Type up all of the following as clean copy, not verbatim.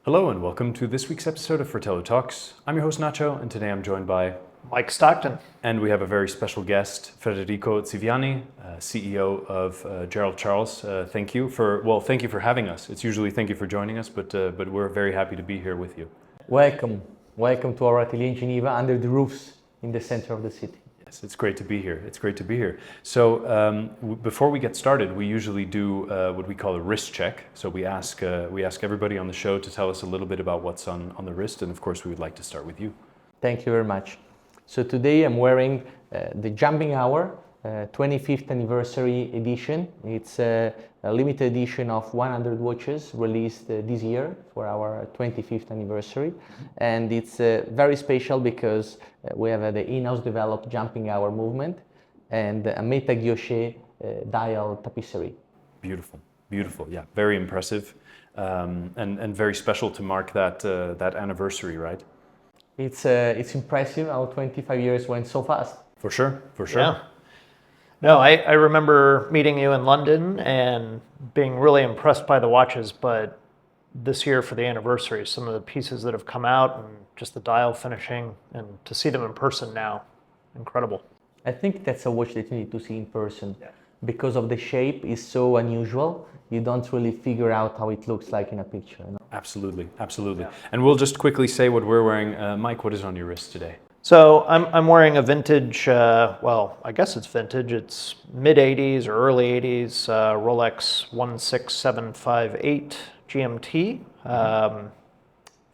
Hello and welcome to this week's episode of Fratello Talks. I'm your host Nacho, and today I'm joined by Mike Stockton. and we have a very special guest, Federico Ziviani, CEO of Gerald Charles. Thank you for having us. It's usually thank you for joining us, but we're very happy to be here with you. Welcome to our atelier in Geneva, under the roofs in the center of the city. Yes, it's great to be here. So before we get started, we usually do what we call a wrist check. So we ask everybody on the show to tell us a little bit about what's on the wrist, and of course we would like to start with you. Thank you very much. So today I'm wearing the Jumping Hour 25th anniversary edition. It's a limited edition of 100 watches released this year for our 25th anniversary. And it's very special because we have the in-house developed Jumping Hour movement and a Meta Guilloche dial tapisserie. Beautiful, yeah, very impressive, and very special to mark that anniversary, right? It's impressive how 25 years went so fast. For sure. Yeah. No, I remember meeting you in London and being really impressed by the watches, but this year for the anniversary, some of the pieces that have come out and just the dial finishing, and to see them in person now, incredible. I think that's a watch that you need to see in person. Yeah. Because of the shape is so unusual, you don't really figure out how it looks like in a picture. You know? Absolutely. Yeah. And we'll just quickly say what we're wearing. Mike, what is on your wrist today? So I'm wearing a vintage, I guess it's vintage. It's mid 80s or early 80s Rolex 16758 GMT.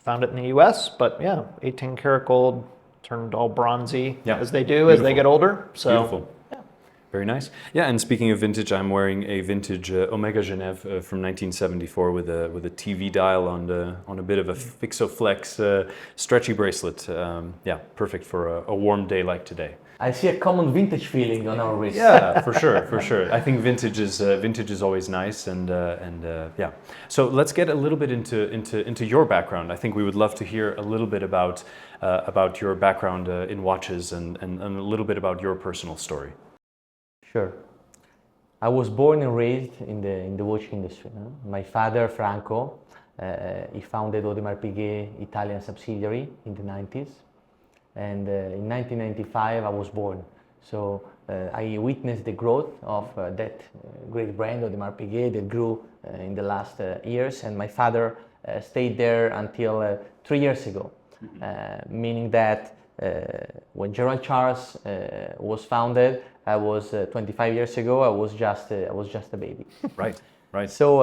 Found it in the US, but yeah, 18 karat gold, turned all bronzy as they do as they get older. So beautiful. Very nice. Yeah, and speaking of vintage, I'm wearing a vintage Omega Genève from 1974 with a TV dial on a bit of a Fixoflex stretchy bracelet. Perfect for a warm day like today. I see a common vintage feeling on our wrist. Yeah, for sure. I think vintage is always nice, and yeah. So let's get a little bit into your background. I think we would love to hear a little bit about your background in watches and a little bit about your personal story. Sure. I was born and raised in the watch industry. My father, Franco, he founded Audemars Piguet Italian subsidiary in the 90s. And in 1995, I was born. So I witnessed the growth of that great brand, Audemars Piguet, that grew in the last years. And my father stayed there until 3 years ago, meaning that when Gerald Charles was founded, I was 25 years ago. I was just a baby. Right. So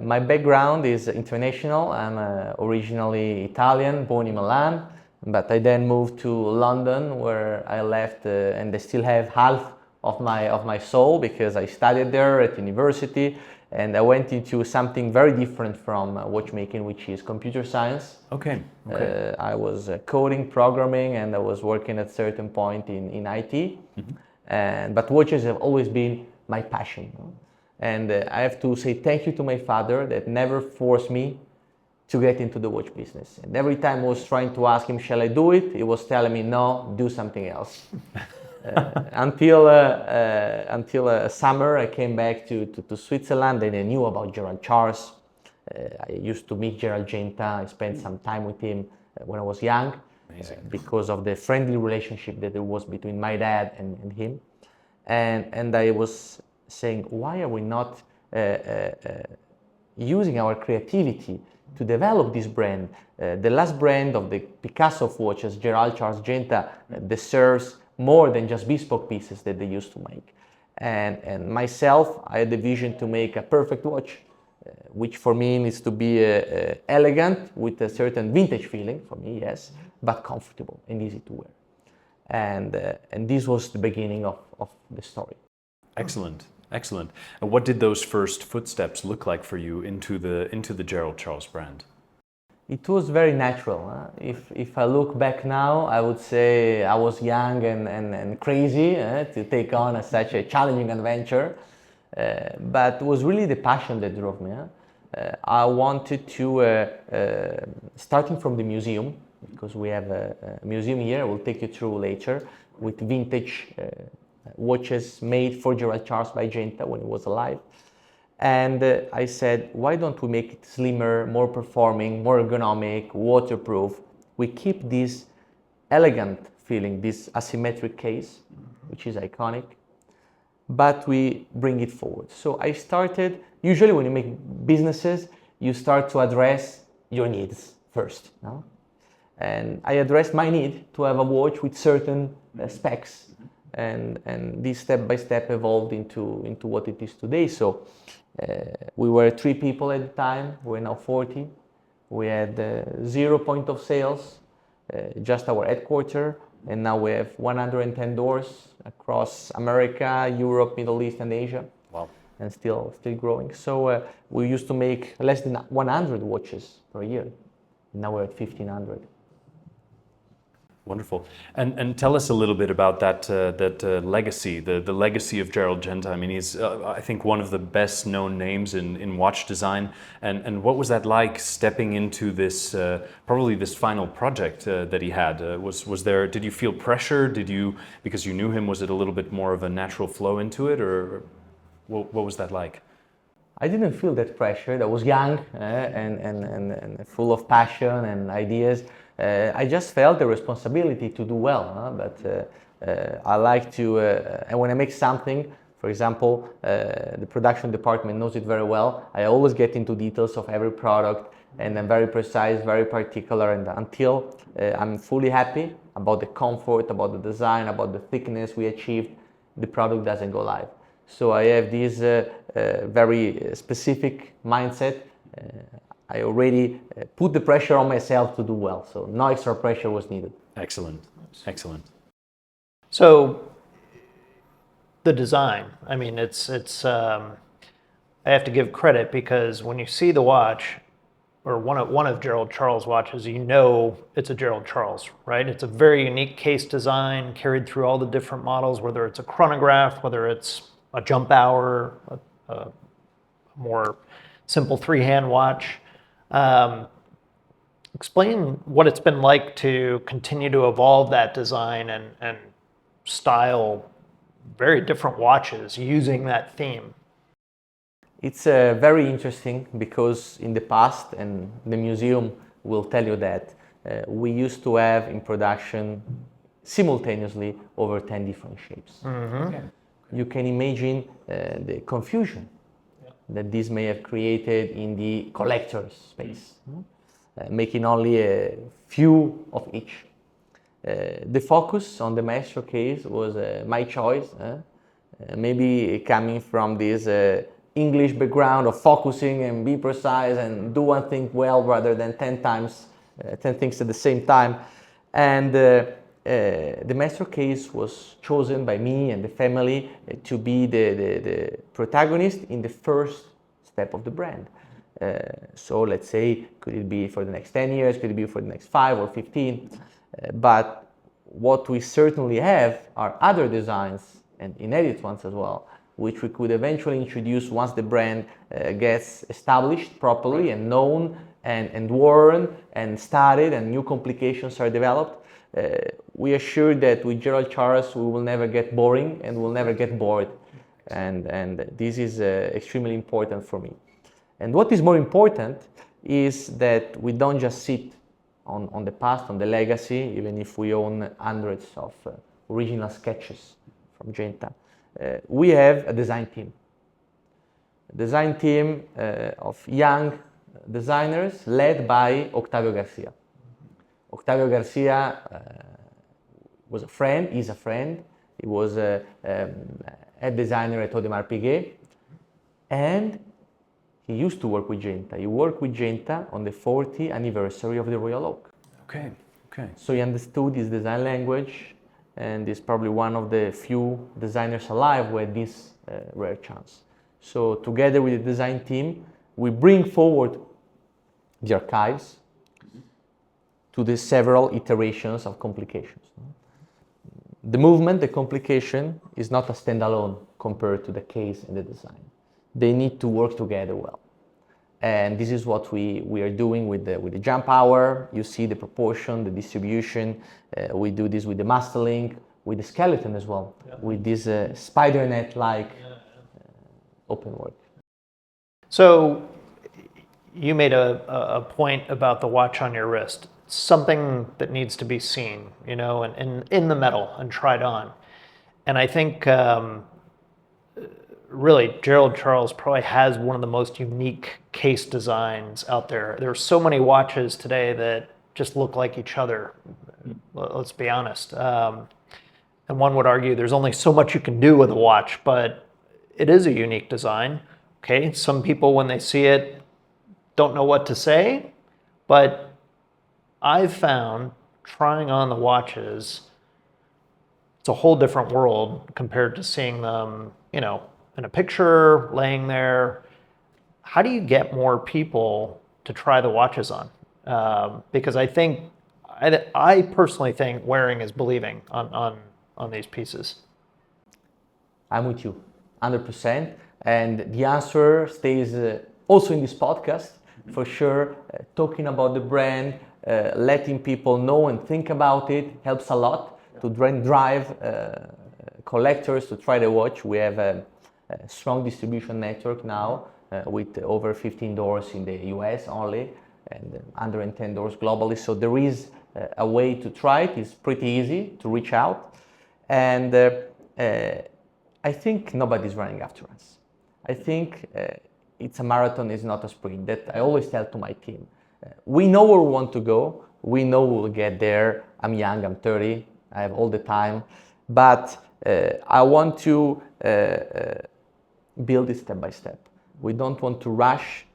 my background is international. I'm originally Italian, born in Milan, but I then moved to London, where I left, and I still have half of my soul because I studied there at university, and I went into something very different from watchmaking, which is computer science. Okay. I was coding, programming, and I was working at a certain point in IT. Mm-hmm. But watches have always been my passion. And I have to say thank you to my father that never forced me to get into the watch business. And every time I was trying to ask him, shall I do it? He was telling me, no, do something else. Until summer, I came back to Switzerland, and I knew about Gerald Charles. I used to meet Gérald Genta. I spent some time with him when I was young, because of the friendly relationship that there was between my dad and him. And I was saying, why are we not using our creativity to develop this brand? The last brand of the Picasso of watches, Gerald Charles Genta, deserves more than just bespoke pieces that they used to make. And myself, I had the vision to make a perfect watch, which for me needs to be elegant with a certain vintage feeling, for me, yes, but comfortable and easy to wear. And this was the beginning of the story. Excellent. And what did those first footsteps look like for you into the Gerald Charles brand? It was very natural. If I look back now, I would say I was young and crazy to take on such a challenging adventure. But it was really the passion that drove me. I wanted to, starting from the museum, because we have a museum here, I will take you through later, with vintage watches made for Gerald Charles by Genta when he was alive. And I said, why don't we make it slimmer, more performing, more ergonomic, waterproof? We keep this elegant feeling, this asymmetric case, which is iconic, but we bring it forward. So I started, usually when you make businesses, you start to address your needs first. No? And I addressed my need to have a watch with certain specs, and this step by step evolved into what it is today. So we were 3 people at the time, we're now 40. We had 0 point of sales, just our headquarters, and now we have 110 doors across America, Europe, Middle East, and Asia. Wow. And still growing. So we used to make less than 100 watches per year. Now we're at 1,500. Wonderful. And tell us a little bit about that legacy, the legacy of Gérald Genta. I mean, he's, I think, one of the best known names in watch design. And what was that like stepping into this, probably this final project that he had? Was there, did you feel pressure? Did you, because you knew him, was it a little bit more of a natural flow into it? Or what was that like? I didn't feel that pressure. I was young and full of passion and ideas. I just felt the responsibility to do well, but I like to, and when I make something, for example, the production department knows it very well. I always get into details of every product, and I'm very precise, very particular, and until I'm fully happy about the comfort, about the design, about the thickness we achieved, the product doesn't go live. So I have this very specific mindset. I already put the pressure on myself to do well, so no extra pressure was needed. Excellent, excellent. So the design, I mean, it's I have to give credit because when you see the watch, or one of Gerald Charles' watches, you know it's a Gerald Charles, right? It's a very unique case design carried through all the different models, whether it's a chronograph, whether it's a jump hour, a more simple 3-hand watch. Explain what it's been like to continue to evolve that design and style very different watches using that theme. It's very interesting because in the past, and the museum will tell you that, we used to have in production simultaneously over 10 different shapes. Mm-hmm. Okay. You can imagine the confusion that this may have created in the collector's space, making only a few of each. The focus on the Maestro case was my choice, maybe coming from this English background of focusing and be precise and do one thing well rather than 10 things at the same time. And the Maestro case was chosen by me and the family to be the protagonist in the first step of the brand. So let's say, could it be for the next 10 years, could it be for the next 5 or 15? But what we certainly have are other designs, and inedit ones as well, which we could eventually introduce once the brand gets established properly and known and worn and studied and new complications are developed. We are sure that with Gerald Charles we will never get boring and we'll never get bored, and this is extremely important for me. And what is more important is that we don't just sit on the past, on the legacy, even if we own hundreds of original sketches from Genta. We have a design team of young designers led by Octavio Garcia. Octavio Garcia was a friend, is a friend. He was a head designer at Audemars Piguet, and he used to work with Genta. He worked with Genta on the 40th anniversary of the Royal Oak. Okay, okay. So he understood his design language, and is probably one of the few designers alive who had this rare chance. So together with the design team, we bring forward the archives to the several iterations of complications. The movement, the complication, is not a standalone compared to the case and the design. They need to work together well. And this is what we are doing with the jump hour. You see the proportion, the distribution. We do this with the master link, with the skeleton as well, with this spider net-like open work. So you made a point about the watch on your wrist. Something that needs to be seen, and in the metal and tried on. And I think really Gerald Charles probably has one of the most unique case designs out there. There are so many watches today that just look like each other. Let's be honest. And one would argue there's only so much you can do with a watch, but it is a unique design. Okay, some people when they see it don't know what to say, but I've found trying on the watches, it's a whole different world compared to seeing them, in a picture, laying there. How do you get more people to try the watches on? Because I personally think wearing is believing on these pieces. I'm with you, 100%. And the answer stays also in this podcast, for sure. Talking about the brand, letting people know and think about it helps a lot to drive collectors to try the watch. We have a strong distribution network now with over 15 doors in the US only and 110 doors globally. So there is a way to try it. It's pretty easy to reach out. And I think nobody's running after us. I think it's a marathon, it's not a sprint. That I always tell to my team. We know where we want to go. We know we'll get there. I'm young, I'm 30, I have all the time. But I want to build it step by step. We don't want to rush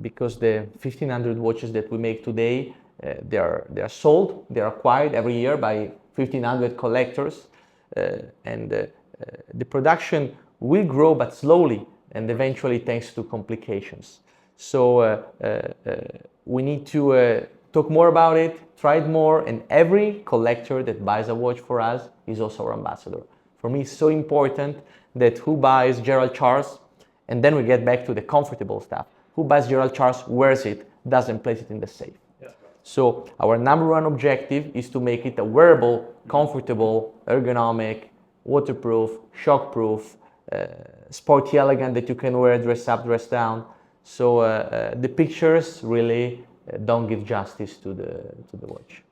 because the 1,500 watches that we make today, they are sold, they are acquired every year by 1,500 collectors. And the production will grow, but slowly, and eventually thanks to complications. So we need to talk more about it, try it more, and every collector that buys a watch for us is also our ambassador. For me, it's so important that who buys Gerald Charles, and then we get back to the comfortable stuff. Who buys Gerald Charles, wears it, doesn't place it in the safe. Yeah. So our number one objective is to make it a wearable, comfortable, ergonomic, waterproof, shockproof, sporty, elegant that you can wear dress up, dress down. So the pictures really don't give justice to the watch.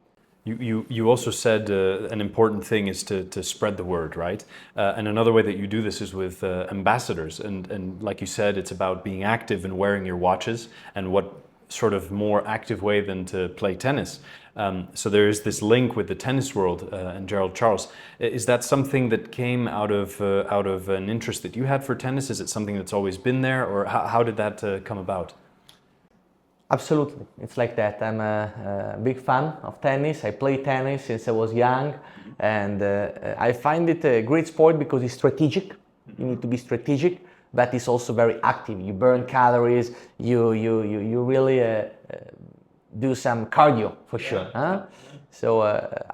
You also said an important thing is to spread the word, right? And another way that you do this is with ambassadors. And like you said, it's about being active and wearing your watches. And what sort of more active way than to play tennis? So there is this link with the tennis world and Gerald Charles. Is that something that came out of an interest that you had for tennis? Is it something that's always been there, or how did that come about? Absolutely, it's like that. I'm a big fan of tennis. I play tennis since I was young, and I find it a great sport because it's strategic. You need to be strategic, but it's also very active. You burn calories. You really do some cardio for sure. Huh? So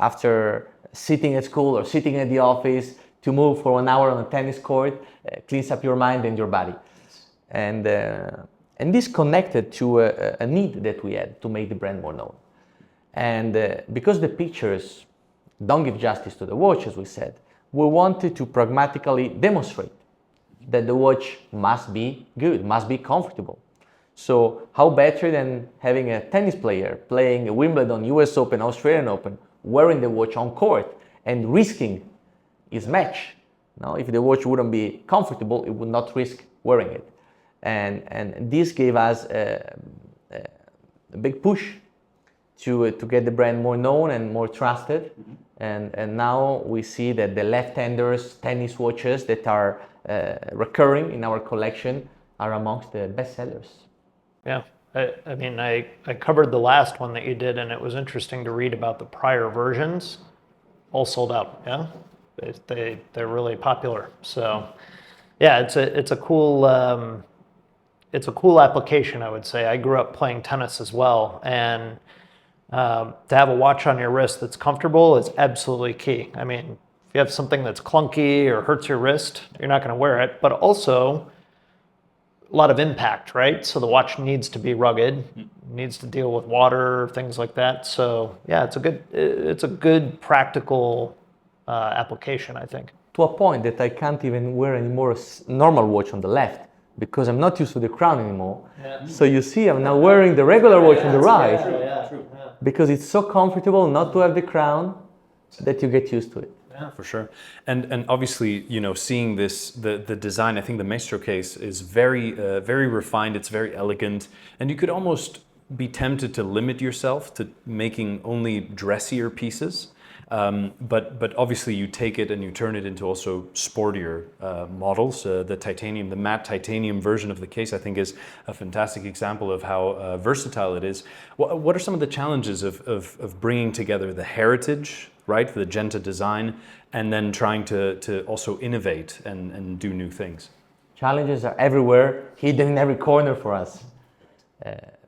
after sitting at school or sitting at the office, to move for 1 hour on a tennis court cleans up your mind and your body. And this connected to a need that we had to make the brand more known. And because the pictures don't give justice to the watch, as we said, we wanted to pragmatically demonstrate that the watch must be good, must be comfortable. So how better than having a tennis player playing a Wimbledon, US Open, Australian Open, wearing the watch on court and risking his match. Now, if the watch wouldn't be comfortable, it would not risk wearing it. And this gave us a big push to get the brand more known and more trusted. And now we see that the left-handers tennis watches that are recurring in our collection are amongst the best sellers. Yeah, I mean, I covered the last one that you did, and it was interesting to read about the prior versions, all sold out. Yeah, they're really popular. So, yeah, it's a cool application, I would say. I grew up playing tennis as well, and to have a watch on your wrist that's comfortable is absolutely key. I mean, if you have something that's clunky or hurts your wrist, you're not going to wear it. But also, a lot of impact, right? So the watch needs to be rugged, needs to deal with water, things like that. So yeah, it's a good practical application, I think. To a point that I can't even wear anymore a normal watch on the left because I'm not used to the crown anymore. Yeah. So you see, I'm now wearing the regular watch on the right because it's so comfortable not to have the crown that you get used to it. Yeah, for sure. And obviously, you know, seeing this, the design, I think the Maestro case is very refined. It's very elegant, and you could almost be tempted to limit yourself to making only dressier pieces. But obviously you take it and you turn it into also sportier models. The matte titanium version of the case, I think, is a fantastic example of how versatile it is. What are some of the challenges of bringing together the heritage, right, the Genta design, and then trying to also innovate and do new things? Challenges are everywhere, hidden in every corner for us.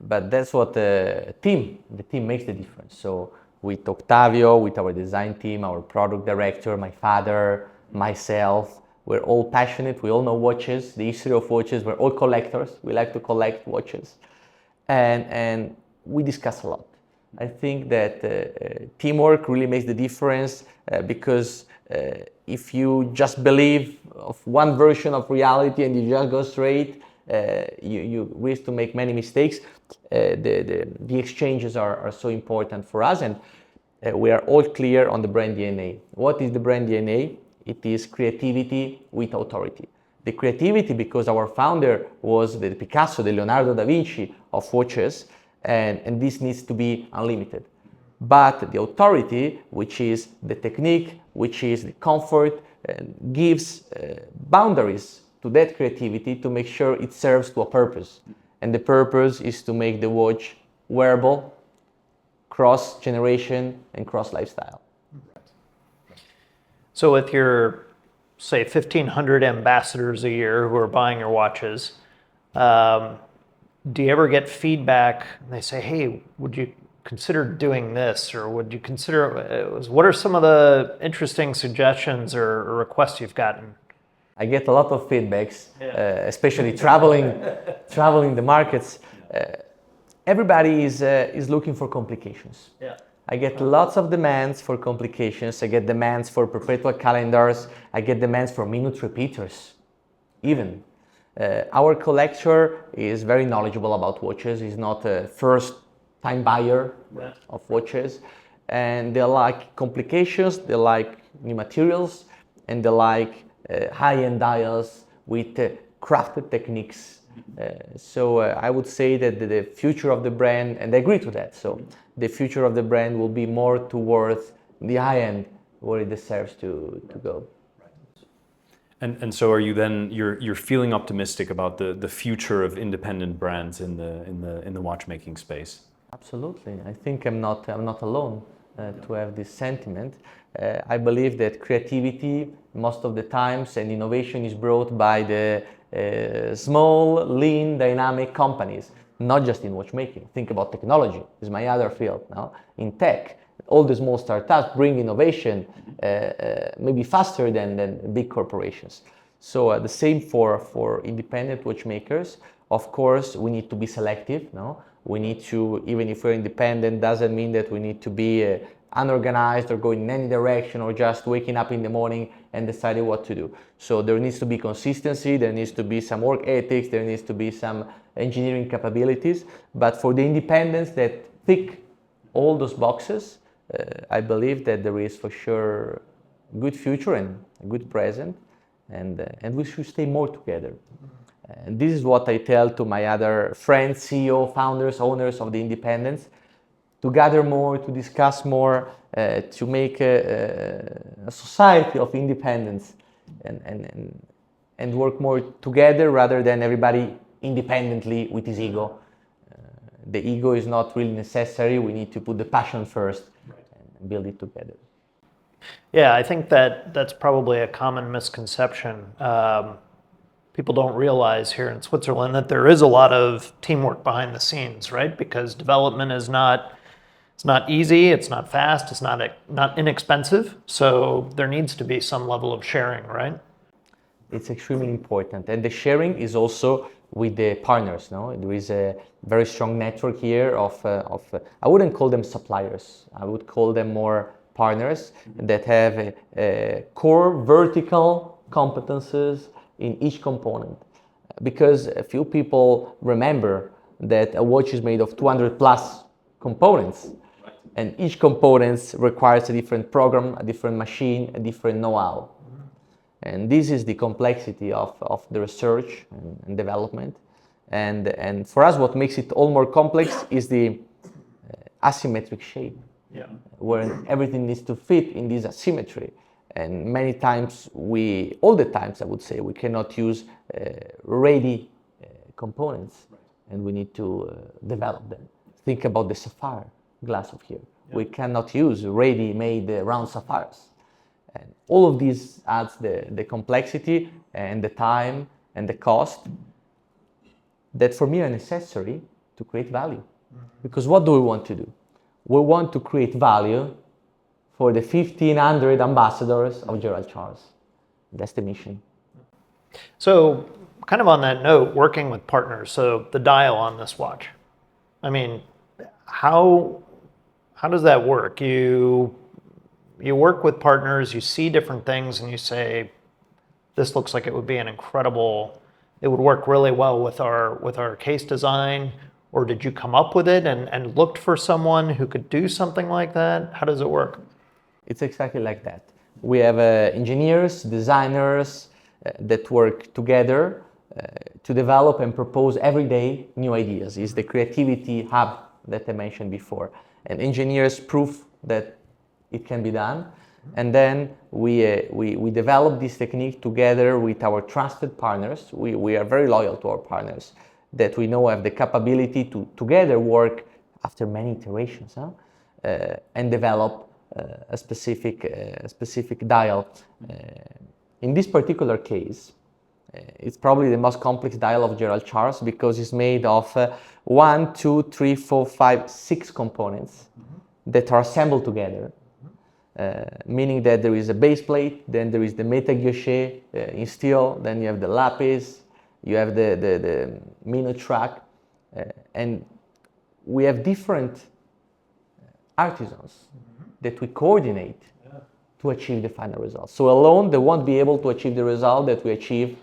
But that's what the team makes the difference. So with Octavio, with our design team, our product director, my father, myself, we're all passionate. We all know watches, the history of watches. We're all collectors. We like to collect watches. And we discuss a lot. I think that teamwork really makes the difference because if you just believe of one version of reality and you just go straight, you risk to make many mistakes. The exchanges are so important for us, and we are all clear on the brand DNA. What is the brand DNA? It is creativity with authority. The creativity because our founder was the Picasso, the Leonardo da Vinci of watches, and this needs to be unlimited. But the authority, which is the technique, which is the comfort, gives boundaries to that creativity to make sure it serves to a purpose. And the purpose is to make the watch wearable, cross-generation and cross-lifestyle. So with your, say, 1,500 ambassadors a year who are buying your watches, do you ever get feedback and they say, hey, would you consider doing this, or would you consider, what are some of the interesting suggestions or requests you've gotten? I get a lot of feedbacks, especially traveling the markets. Everybody is looking for complications. Yeah. I get lots of demands for complications. I get demands for perpetual calendars. I get demands for minute repeaters, even. Our collector is very knowledgeable about watches. He's not a first-time buyer of watches. And they like complications, they like new materials, and they like high-end dials with crafted techniques. So I would say that the future of the brand, and I agree to that, so the future of the brand will be more towards the high-end where it deserves to go. And so are you then, you're feeling optimistic about the future of independent brands in the watchmaking space? Absolutely. I think I'm not alone to have this sentiment. I believe that creativity most of the times and innovation is brought by the small, lean, dynamic companies, not just in watchmaking. Think about technology, is my other field now. In tech, all the small startups bring innovation maybe faster than big corporations. So the same for independent watchmakers. Of course, we need to be selective. No, we need to, even if we're independent, doesn't mean that we need to be unorganized or going in any direction or just waking up in the morning and deciding what to do. So there needs to be consistency, there needs to be some work ethics, there needs to be some engineering capabilities. But for the independents that tick all those boxes, I believe that there is for sure a good future and a good present, and we should stay more together. And this is what I tell to my other friends, CEO, founders, owners of the independents, to gather more, to discuss more, to make a society of independence and work more together rather than everybody independently with his ego. The ego is not really necessary. We need to put the passion first and build it together. Yeah, I think that's probably a common misconception. People don't realize here in Switzerland that there is a lot of teamwork behind the scenes, right? Because development is not easy, it's not fast, it's not inexpensive. So there needs to be some level of sharing, right? It's extremely important, and the sharing is also with the partners. No, there is a very strong network here of I wouldn't call them suppliers. I would call them more partners that have core vertical competences in each component. because a few people remember that a watch is made of 200 plus components, and each component requires a different program, a different machine, a different know-how. And this is the complexity of the research and development. And for us, what makes it all more complex is the asymmetric shape, where everything needs to fit in this asymmetry. And many times, all the times I would say, we cannot use ready components, and we need to develop them. Think about the sapphire glass of here. We cannot use ready-made round sapphires. And all of these adds the complexity and the time and the cost that for me are necessary to create value. Because what do we want to do? We want to create value for the 1,500 ambassadors of Gerald Charles. That's the mission. So, kind of on that note, working with partners, so the dial on this watch, I mean, how does that work? You work with partners, you see different things, and you say, this looks like it would be it would work really well with our case design, or did you come up with it and looked for someone who could do something like that? How does it work? It's exactly like that. We have engineers, designers that work together to develop and propose every day new ideas. It's the creativity hub that I mentioned before. And engineers prove that it can be done. And then we develop this technique together with our trusted partners. We are very loyal to our partners that we know have the capability to together work after many iterations and develop a specific dial. In this particular case, it's probably the most complex dial of Gerald Charles because it's made of 1, 2, 3, 4, 5, 6 components that are assembled together. Meaning that there is a base plate, then there is the metaguichet in steel, then you have the lapis, you have the minute track, and we have different artisans that we coordinate to achieve the final result. So alone, they won't be able to achieve the result that we achieve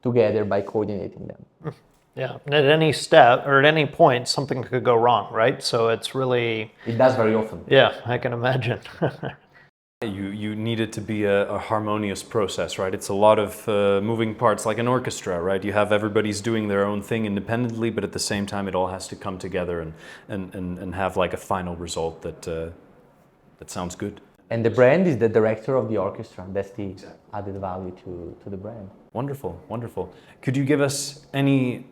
together by coordinating them. Yeah, and at any step or at any point, something could go wrong, right? So it's really... It does very often. Yeah, I can imagine. You need it to be a harmonious process, right? It's a lot of moving parts, like an orchestra, right? You have everybody's doing their own thing independently, but at the same time, it all has to come together and have like a final result that sounds good. And the brand is the director of the orchestra. That's the added value to the brand. Wonderful, wonderful. Could you give us any,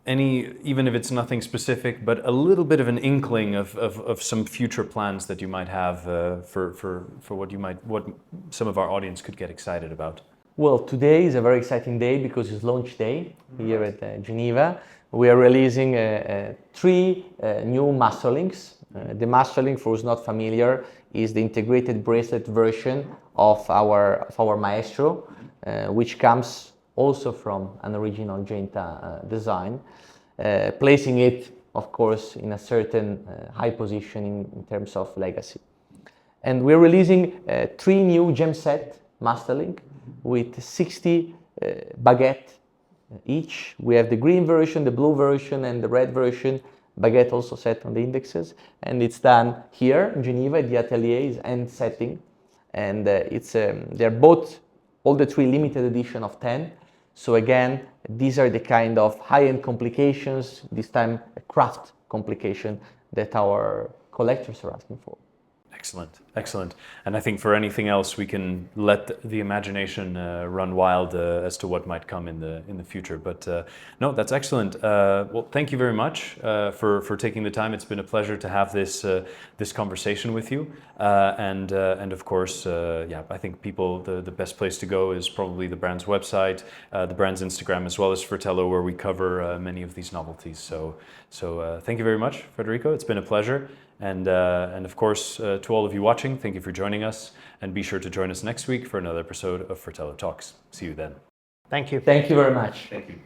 even if it's nothing specific, but a little bit of an inkling of some future plans that you might have for what some of our audience could get excited about? Well, today is a very exciting day because it's launch day here at Geneva. We are releasing 3 new master links. The master link, for who's not familiar, is the integrated bracelet version of our Maestro, which comes also from an original Genta design, placing it, of course, in a certain high position in terms of legacy. And we're releasing 3 new gem set master link with 60 baguette each. We have the green version, the blue version, and the red version. Baguette also set on the indexes, and it's done here in Geneva at the ateliers and setting. And they're both, all the 3 limited edition of 10. So again, these are the kind of high-end complications, this time a craft complication that our collectors are asking for. Excellent, excellent. And I think for anything else, we can let the imagination run wild as to what might come in the future. But no, that's excellent. Well, thank you very much for taking the time. It's been a pleasure to have this conversation with you. And of course, I think the best place to go is probably the brand's website, the brand's Instagram, as well as Fratello, where we cover many of these novelties. So thank you very much, Federico. It's been a pleasure. And of course, to all of you watching, thank you for joining us. And be sure to join us next week for another episode of Fratello Talks. See you then. Thank you. Thank you very much. Thank you.